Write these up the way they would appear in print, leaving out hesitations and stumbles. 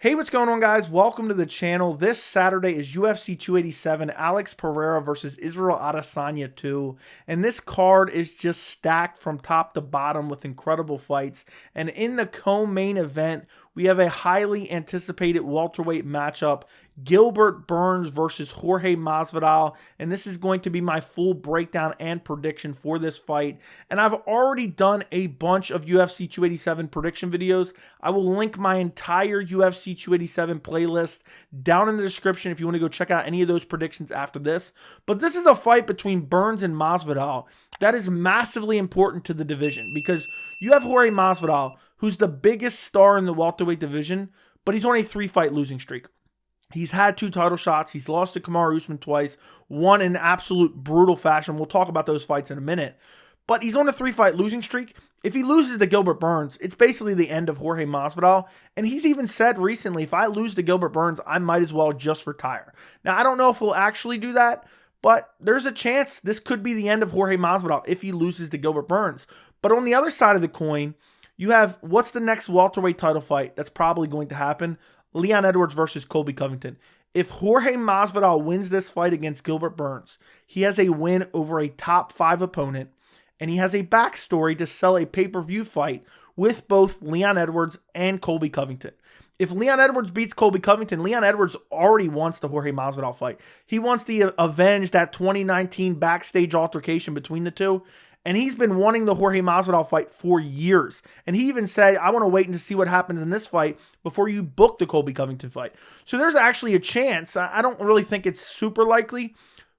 Hey, what's going on, guys? Welcome to the channel. This Saturday is UFC 287, Alex Pereira versus Israel Adesanya 2. And this card is just stacked from top to bottom with incredible fights. And in the co-main event, we have a highly anticipated welterweight matchup, Gilbert Burns versus Jorge Masvidal. And this is going to be my full breakdown and prediction for this fight. And I've already done a bunch of UFC 287 prediction videos. I will link my entire UFC 287 playlist down in the description if you want to go check out any of those predictions after this. But this is a fight between Burns and Masvidal that is massively important to the division because you have Jorge Masvidal, who's the biggest star in the welterweight division, but he's on a 3-fight losing streak. He's had 2 title shots. He's lost to Kamaru Usman twice, won in absolute brutal fashion. We'll talk about those fights in a minute. But he's on a 3-fight losing streak. If he loses to Gilbert Burns, it's basically the end of Jorge Masvidal. And he's even said recently, if I lose to Gilbert Burns, I might as well just retire. Now, I don't know if he'll actually do that, but there's a chance this could be the end of Jorge Masvidal if he loses to Gilbert Burns. But on the other side of the coin, you have what's the next welterweight title fight that's probably going to happen? Leon Edwards versus Colby Covington. If Jorge Masvidal wins this fight against Gilbert Burns, he has a win over a top 5 opponent, and he has a backstory to sell a pay-per-view fight with both Leon Edwards and Colby Covington. If Leon Edwards beats Colby Covington, Leon Edwards already wants the Jorge Masvidal fight. He wants to avenge that 2019 backstage altercation between the two. And he's been wanting the Jorge Masvidal fight for years. And he even said, I want to wait and see what happens in this fight before you book the Colby Covington fight. So there's actually a chance. I don't really think it's super likely.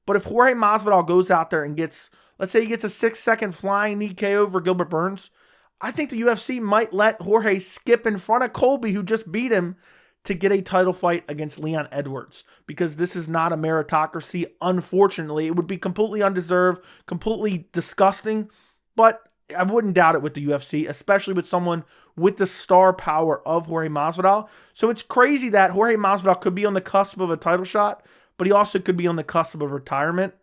But if Jorge Masvidal goes out there and gets, let's say he gets a 6-second flying knee KO over Gilbert Burns, I think the UFC might let Jorge skip in front of Colby, who just beat him, to get a title fight against Leon Edwards, because this is not a meritocracy. Unfortunately, it would be completely undeserved, completely disgusting, but I wouldn't doubt it with the UFC, especially with someone with the star power of Jorge Masvidal. So it's crazy that Jorge Masvidal could be on the cusp of a title shot, but he also could be on the cusp of retirement.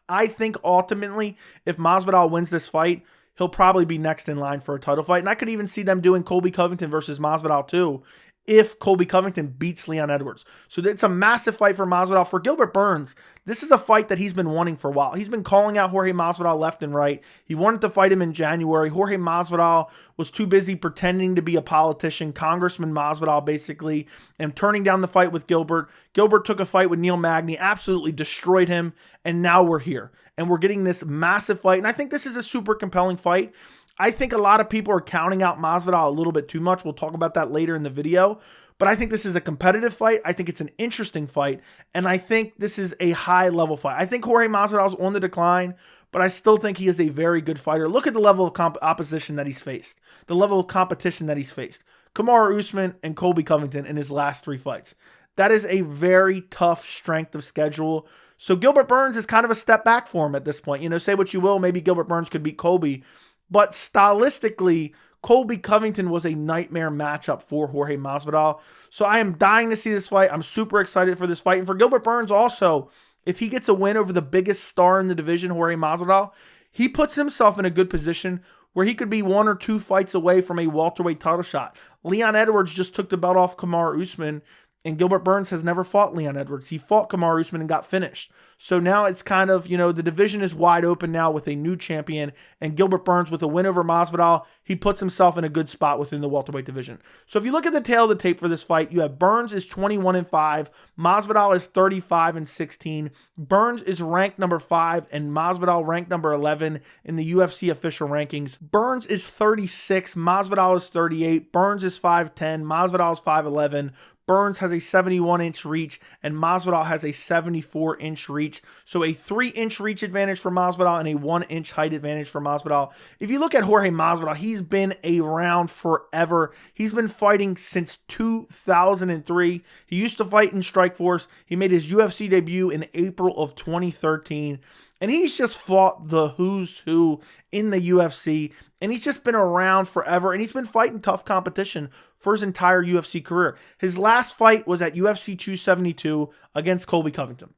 I think ultimately, if Masvidal wins this fight, he'll probably be next in line for a title fight. And I could even see them doing Colby Covington versus Masvidal too, if Colby Covington beats Leon Edwards. So it's a massive fight for Masvidal. For Gilbert Burns, this is a fight that he's been wanting for a while. He's been calling out Jorge Masvidal left and right. He wanted to fight him in January. Jorge Masvidal was too busy pretending to be a politician, Congressman Masvidal basically, and turning down the fight with Gilbert. Gilbert took a fight with Neil Magny, absolutely destroyed him, and now we're here. And we're getting this massive fight, and I think this is a super compelling fight. I think a lot of people are counting out Masvidal a little bit too much. We'll talk about that later in the video. But I think this is a competitive fight. I think it's an interesting fight. And I think this is a high-level fight. I think Jorge Masvidal is on the decline, but I still think he is a very good fighter. Look at the level of opposition that he's faced. The level of competition that he's faced. Kamaru Usman and Colby Covington in his last 3 fights. That is a very tough strength of schedule. So Gilbert Burns is kind of a step back for him at this point. You know, say what you will, maybe Gilbert Burns could beat Colby. But stylistically, Colby Covington was a nightmare matchup for Jorge Masvidal. So I am dying to see this fight. I'm super excited for this fight. And for Gilbert Burns also, if he gets a win over the biggest star in the division, Jorge Masvidal, he puts himself in a good position where he could be 1 or 2 fights away from a welterweight title shot. Leon Edwards just took the belt off Kamaru Usman, and Gilbert Burns has never fought Leon Edwards. He fought Kamaru Usman and got finished. So now it's kind of, you know, the division is wide open now with a new champion. And Gilbert Burns, with a win over Masvidal, he puts himself in a good spot within the welterweight division. So if you look at the tail of the tape for this fight, you have Burns is 21-5. Masvidal is 35-16. Burns is ranked number 5 and Masvidal ranked number 11 in the UFC official rankings. Burns is 36. Masvidal is 38. Burns is 5'10. Masvidal is 5'11. Burns has a 71-inch reach, and Masvidal has a 74-inch reach. So a 3-inch reach advantage for Masvidal and a 1-inch height advantage for Masvidal. If you look at Jorge Masvidal, he's been around forever. He's been fighting since 2003. He used to fight in Strikeforce. He made his UFC debut in April of 2013. And he's just fought the who's who in the UFC. And he's just been around forever. And he's been fighting tough competition for his entire UFC career. His last fight was at UFC 272 against Colby Covington.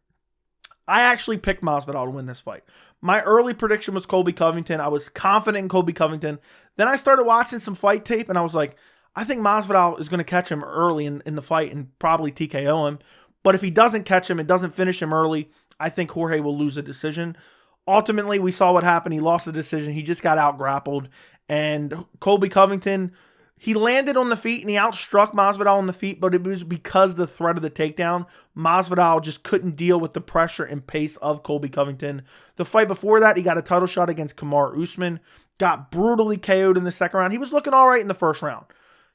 I actually picked Masvidal to win this fight. My early prediction was Colby Covington. I was confident in Colby Covington. Then I started watching some fight tape and I was like, I think Masvidal is going to catch him early in the fight and probably TKO him. But if he doesn't catch him and doesn't finish him early, I think Jorge will lose a decision. Ultimately, we saw what happened. He lost the decision. He just got out-grappled. And Colby Covington, he landed on the feet and he outstruck Masvidal on the feet, but it was because of the threat of the takedown. Masvidal just couldn't deal with the pressure and pace of Colby Covington. The fight before that, he got a title shot against Kamaru Usman, got brutally KO'd in the second round. He was looking all right in the first round.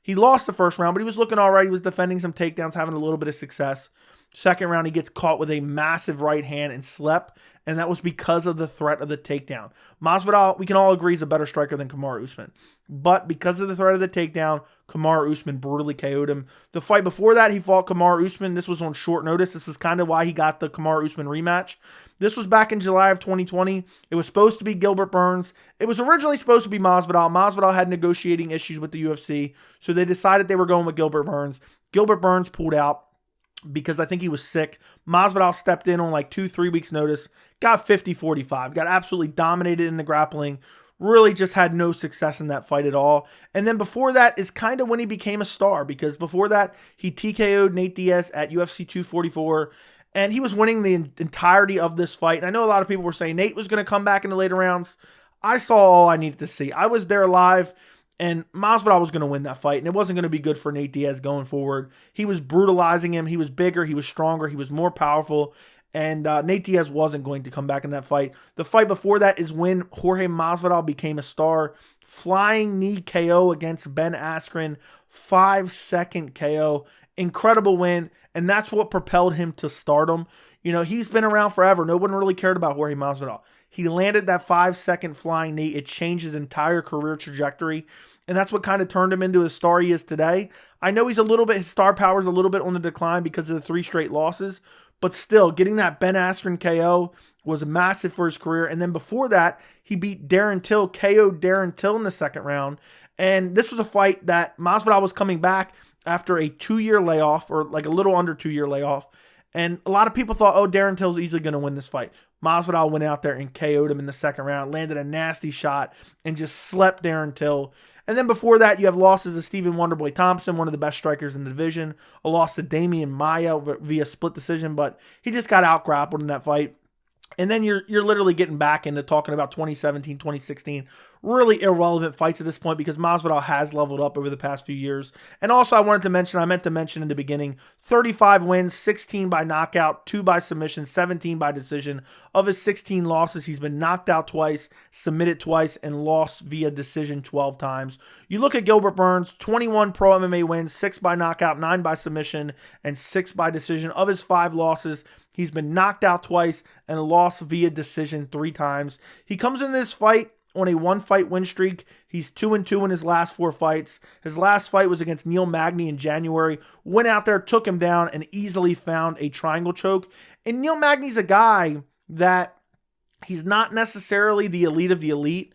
He lost the first round, but he was looking all right. He was defending some takedowns, having a little bit of success. Second round, he gets caught with a massive right hand and slept, and that was because of the threat of the takedown. Masvidal, we can all agree, is a better striker than Kamaru Usman. But because of the threat of the takedown, Kamaru Usman brutally KO'd him. The fight before that, he fought Kamaru Usman. This was on short notice. This was kind of why he got the Kamaru Usman rematch. This was back in July of 2020. It was supposed to be Gilbert Burns. It was originally supposed to be Masvidal. Masvidal had negotiating issues with the UFC, so they decided they were going with Gilbert Burns. Gilbert Burns pulled out because I think he was sick. Masvidal stepped in on like 2-3 weeks notice, got 50-45, got absolutely dominated in the grappling, really just had no success in that fight at all. And then before that is kind of when he became a star, because before that, he TKO'd Nate Diaz at UFC 244, and he was winning the entirety of this fight. And I know a lot of people were saying Nate was going to come back in the later rounds. I saw all I needed to see. I was there live. And Masvidal was going to win that fight, and it wasn't going to be good for Nate Diaz going forward. He was brutalizing him. He was bigger. He was stronger. He was more powerful, and Nate Diaz wasn't going to come back in that fight. The fight before that is when Jorge Masvidal became a star. Flying knee KO against Ben Askren, 5-second KO. Incredible win, and that's what propelled him to stardom. You know, he's been around forever. No one really cared about Jorge Masvidal. He landed that 5-second flying knee. It changed his entire career trajectory. And that's what kind of turned him into the star he is today. I know his star power is a little bit on the decline because of the 3 straight losses. But still, getting that Ben Askren KO was massive for his career. And then before that, he beat Darren Till, KO'd Darren Till in the second round. And this was a fight that Masvidal was coming back after a 2-year layoff, or like a little under 2-year layoff. And a lot of people thought, oh, Darren Till's easily going to win this fight. Masvidal went out there and KO'd him in the second round, landed a nasty shot, and just slept Darren Till. And then before that, you have losses to Stephen Wonderboy Thompson, one of the best strikers in the division. A loss to Damian Maia via split decision, but he just got out-grappled in that fight. And then you're literally getting back into talking about 2017, 2016. Really irrelevant fights at this point because Masvidal has leveled up over the past few years. And also I meant to mention in the beginning, 35 wins, 16 by knockout, 2 by submission, 17 by decision. Of his 16 losses, he's been knocked out twice, submitted twice, and lost via decision 12 times. You look at Gilbert Burns, 21 pro MMA wins, 6 by knockout, 9 by submission, and 6 by decision. Of his 5 losses, he's been knocked out twice and lost via decision 3 times. He comes in this fight on a 1-fight win streak. He's 2-2 in his last 4 fights. His last fight was against Neil Magny in January. Went out there, took him down, and easily found a triangle choke. And Neil Magny's a guy that he's not necessarily the elite of the elite,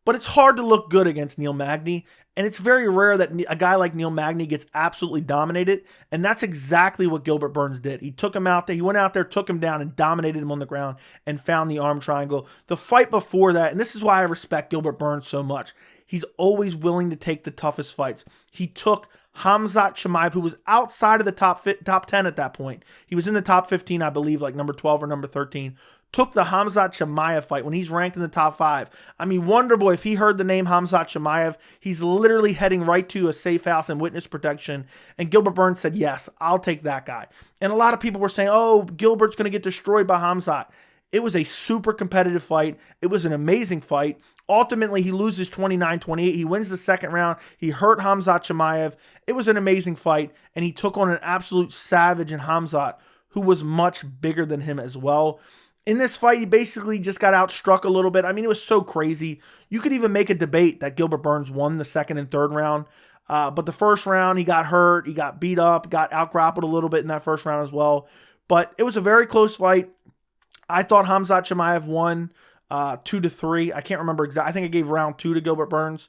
but it's hard to look good against Neil Magny. And it's very rare that a guy like Neil Magny gets absolutely dominated. And that's exactly what Gilbert Burns did. He took him out there. He went out there, took him down, and dominated him on the ground and found the arm triangle. The fight before that, and this is why I respect Gilbert Burns so much, he's always willing to take the toughest fights. He took Khamzat Chimaev, who was outside of the top 10 at that point. He was in the top 15, I believe, like number 12 or number 13. Took the Khamzat Chimaev fight when he's ranked in the top 5. I mean, Wonderboy, if he heard the name Khamzat Chimaev, he's literally heading right to a safe house and witness protection. And Gilbert Burns said, yes, I'll take that guy. And a lot of people were saying, oh, Gilbert's going to get destroyed by Khamzat. It was a super competitive fight. It was an amazing fight. Ultimately, he loses 29-28. He wins the second round. He hurt Khamzat Chimaev. It was an amazing fight. And he took on an absolute savage in Khamzat, who was much bigger than him as well. In this fight, he basically just got outstruck a little bit. I mean, it was so crazy. You could even make a debate that Gilbert Burns won the second and third round. But the first round, he got hurt. He got beat up, got out-grappled a little bit in that first round as well. But it was a very close fight. I thought Khamzat Chimaev won 2-3. I can't remember exactly. I think I gave round 2 to Gilbert Burns.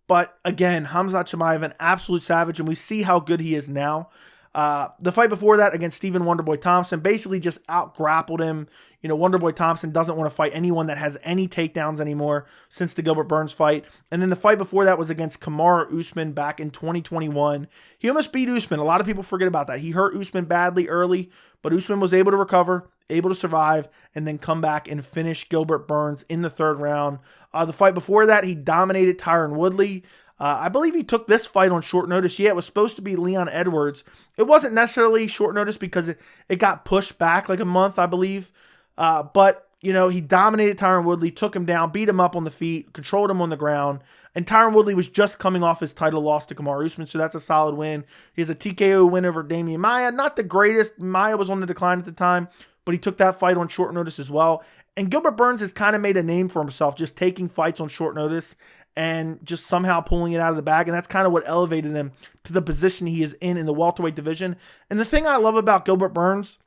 But again, Khamzat Chimaev, an absolute savage, and we see how good he is now. The fight before that against Stephen Wonderboy Thompson basically just out-grappled him. Wonderboy Thompson doesn't want to fight anyone that has any takedowns anymore since the Gilbert Burns fight. And then the fight before that was against Kamaru Usman back in 2021. He almost beat Usman. A lot of people forget about that. He hurt Usman badly early, but Usman was able to recover, able to survive, and then come back and finish Gilbert Burns in the third round. The fight before that, he dominated Tyron Woodley. I believe he took this fight on short notice. Yeah, it was supposed to be Leon Edwards. It wasn't necessarily short notice because it got pushed back like a month, I believe. But he dominated Tyron Woodley, took him down, beat him up on the feet, controlled him on the ground. And Tyron Woodley was just coming off his title loss to Kamaru Usman, so that's a solid win. He has a TKO win over Damian Maia. Not the greatest. Maia was on the decline at the time, but he took that fight on short notice as well. And Gilbert Burns has kind of made a name for himself, just taking fights on short notice and just somehow pulling it out of the bag. And that's kind of what elevated him to the position he is in the welterweight division. And the thing I love about Gilbert Burns,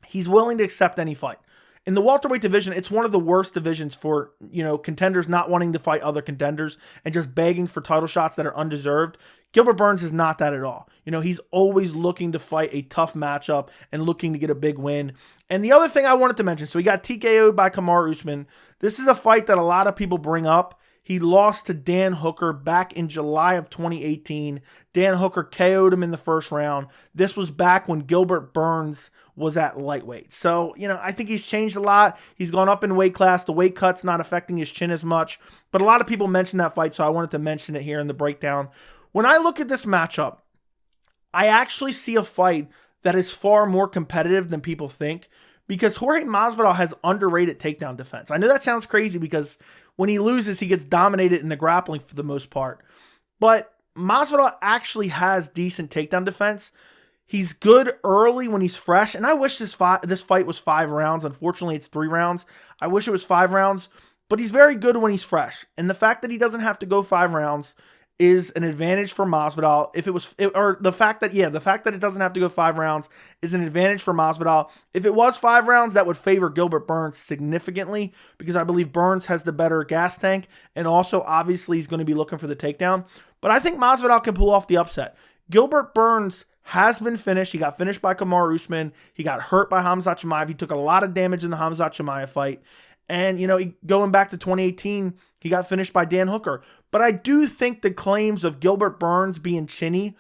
he's willing to accept any fight. In the welterweight division, it's one of the worst divisions for, contenders not wanting to fight other contenders and just begging for title shots that are undeserved. Gilbert Burns is not that at all. He's always looking to fight a tough matchup and looking to get a big win. And the other thing I wanted to mention, so he got TKO'd by Kamaru Usman. This is a fight that a lot of people bring up. He lost to Dan Hooker back in July of 2018. Dan Hooker KO'd him in the first round. This was back when Gilbert Burns was at lightweight. So, I think he's changed a lot. He's gone up in weight class. The weight cut's not affecting his chin as much. But a lot of people mentioned that fight, so I wanted to mention it here in the breakdown. When I look at this matchup, I actually see a fight that is far more competitive than people think because Jorge Masvidal has underrated takedown defense. I know that sounds crazy because when he loses, he gets dominated in the grappling for the most part. But Masvidal actually has decent takedown defense. He's good early when he's fresh. And I wish this fight was 5 rounds. Unfortunately, it's 3 rounds. I wish it was 5 rounds. But he's very good when he's fresh. And the fact that he doesn't have to go 5 rounds is an advantage for Masvidal. The fact that it doesn't have to go 5 rounds is an advantage for Masvidal. If it was 5 rounds, that would favor Gilbert Burns significantly because I believe Burns has the better gas tank and also obviously he's going to be looking for the takedown. But I think Masvidal can pull off the upset. Gilbert Burns has been finished. He got finished by Kamaru Usman. He got hurt by Khamzat Chimaev. He took a lot of damage in the Khamzat Chimaev fight. And, going back to 2018, he got finished by Dan Hooker. But I do think the claims of Gilbert Burns being chinny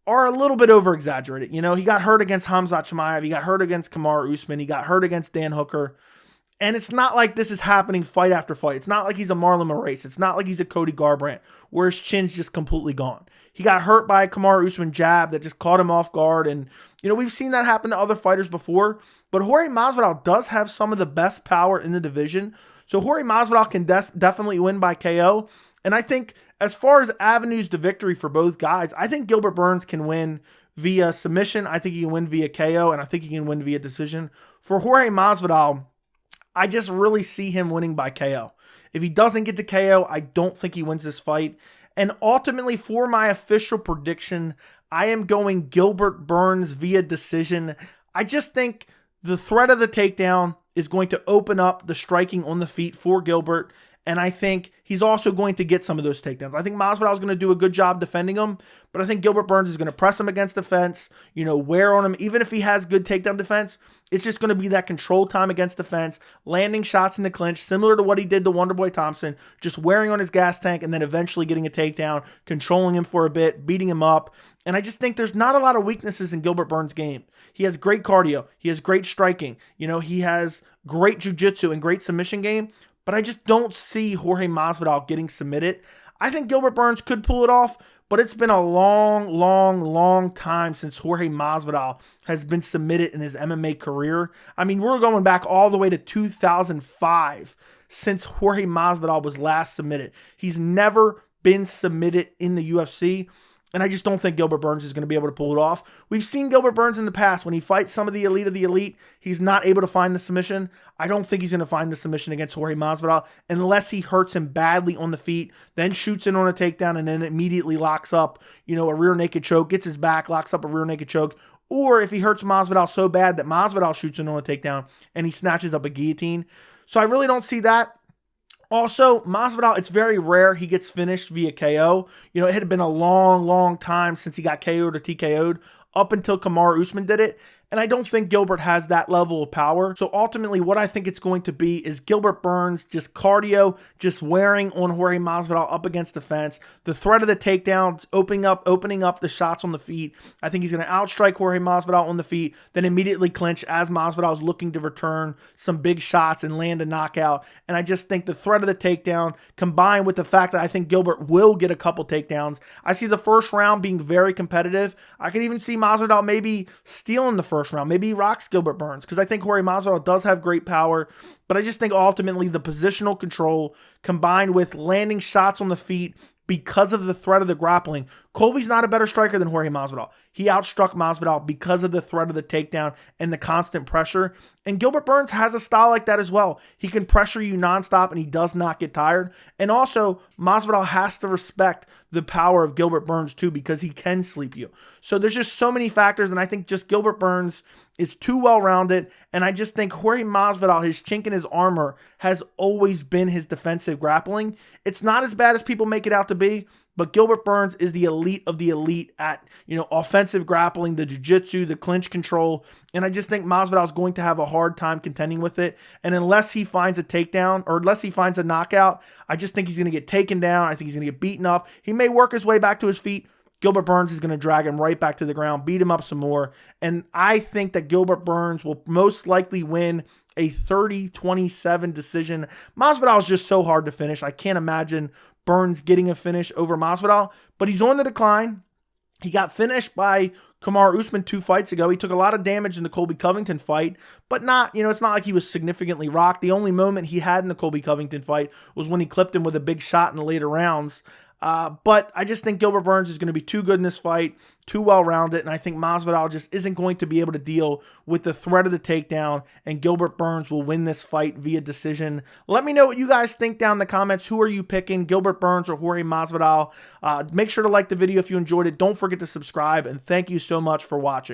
are a little bit over-exaggerated. He got hurt against Khamzat Chimaev. He got hurt against Kamaru Usman. He got hurt against Dan Hooker. And it's not like this is happening fight after fight. It's not like he's a Marlon Moraes. It's not like he's a Cody Garbrandt where his chin's just completely gone. He got hurt by a Kamaru Usman jab that just caught him off guard. And, we've seen that happen to other fighters before. But Jorge Masvidal does have some of the best power in the division. So Jorge Masvidal can definitely win by KO. And I think as far as avenues to victory for both guys, I think Gilbert Burns can win via submission. I think he can win via KO. And I think he can win via decision. For Jorge Masvidal, I just really see him winning by KO. If he doesn't get the KO, I don't think he wins this fight. And ultimately, for my official prediction, I am going Gilbert Burns via decision. I just think the threat of the takedown is going to open up the striking on the feet for Gilbert. And I think he's also going to get some of those takedowns. I think Masvidal is going to do a good job defending him, but I think Gilbert Burns is going to press him against the fence, wear on him. Even if he has good takedown defense, it's just going to be that control time against the fence, landing shots in the clinch, similar to what he did to Wonderboy Thompson, just wearing on his gas tank and then eventually getting a takedown, controlling him for a bit, beating him up. And I just think there's not a lot of weaknesses in Gilbert Burns' game. He has great cardio. He has great striking. He has great jiu-jitsu and great submission game. But I just don't see Jorge Masvidal getting submitted. I think Gilbert Burns could pull it off, but it's been a long time since Jorge Masvidal has been submitted in his MMA career. I mean, we're going back all the way to 2005 since Jorge Masvidal was last submitted. He's never been submitted in the UFC. And I just don't think Gilbert Burns is going to be able to pull it off. We've seen Gilbert Burns in the past. When he fights some of the elite, he's not able to find the submission. I don't think he's going to find the submission against Jorge Masvidal unless he hurts him badly on the feet, then shoots in on a takedown, and then immediately locks up, a rear naked choke, gets his back, locks up a rear naked choke. Or if he hurts Masvidal so bad that Masvidal shoots in on a takedown and he snatches up a guillotine. So I really don't see that. Also, Masvidal, it's very rare he gets finished via KO. It had been a long time since he got KO'd or TKO'd. up until Kamaru Usman did it. And I don't think Gilbert has that level of power. So ultimately, what I think it's going to be is Gilbert Burns just cardio, just wearing on Jorge Masvidal up against the fence. The threat of the takedowns, opening up the shots on the feet. I think he's going to outstrike Jorge Masvidal on the feet, then immediately clinch as Masvidal is looking to return some big shots and land a knockout. And I just think the threat of the takedown, combined with the fact that I think Gilbert will get a couple takedowns, I see the first round being very competitive. I could even see Masvidal maybe stealing the first round. Maybe he rocks Gilbert Burns because I think Jorge Masvidal does have great power, but I just think ultimately the positional control combined with landing shots on the feet because of the threat of the grappling. Colby's not a better striker than Jorge Masvidal. He outstruck Masvidal because of the threat of the takedown and the constant pressure. And Gilbert Burns has a style like that as well. He can pressure you nonstop and he does not get tired. And also, Masvidal has to respect the power of Gilbert Burns too because he can sleep you. So there's just so many factors, and I think just Gilbert Burns is too well-rounded, and I just think Jorge Masvidal, his chink in his armor, has always been his defensive grappling. It's not as bad as people make it out to be, but Gilbert Burns is the elite of the elite at, offensive grappling, the jiu-jitsu, the clinch control, and I just think Masvidal is going to have a hard time contending with it, and unless he finds a takedown, or unless he finds a knockout, I just think he's going to get taken down. I think he's going to get beaten up. He may work his way back to his feet. Gilbert Burns is going to drag him right back to the ground, beat him up some more, and I think that Gilbert Burns will most likely win a 30-27 decision. Masvidal is just so hard to finish. I can't imagine Burns getting a finish over Masvidal, but he's on the decline. He got finished by Kamaru Usman 2 fights ago. He took a lot of damage in the Colby Covington fight, but not, it's not like he was significantly rocked. The only moment he had in the Colby Covington fight was when he clipped him with a big shot in the later rounds. But I just think Gilbert Burns is going to be too good in this fight, too well-rounded, and I think Masvidal just isn't going to be able to deal with the threat of the takedown, and Gilbert Burns will win this fight via decision. Let me know what you guys think down in the comments. Who are you picking, Gilbert Burns or Jorge Masvidal? Make sure to like the video if you enjoyed it. Don't forget to subscribe, and thank you so much for watching.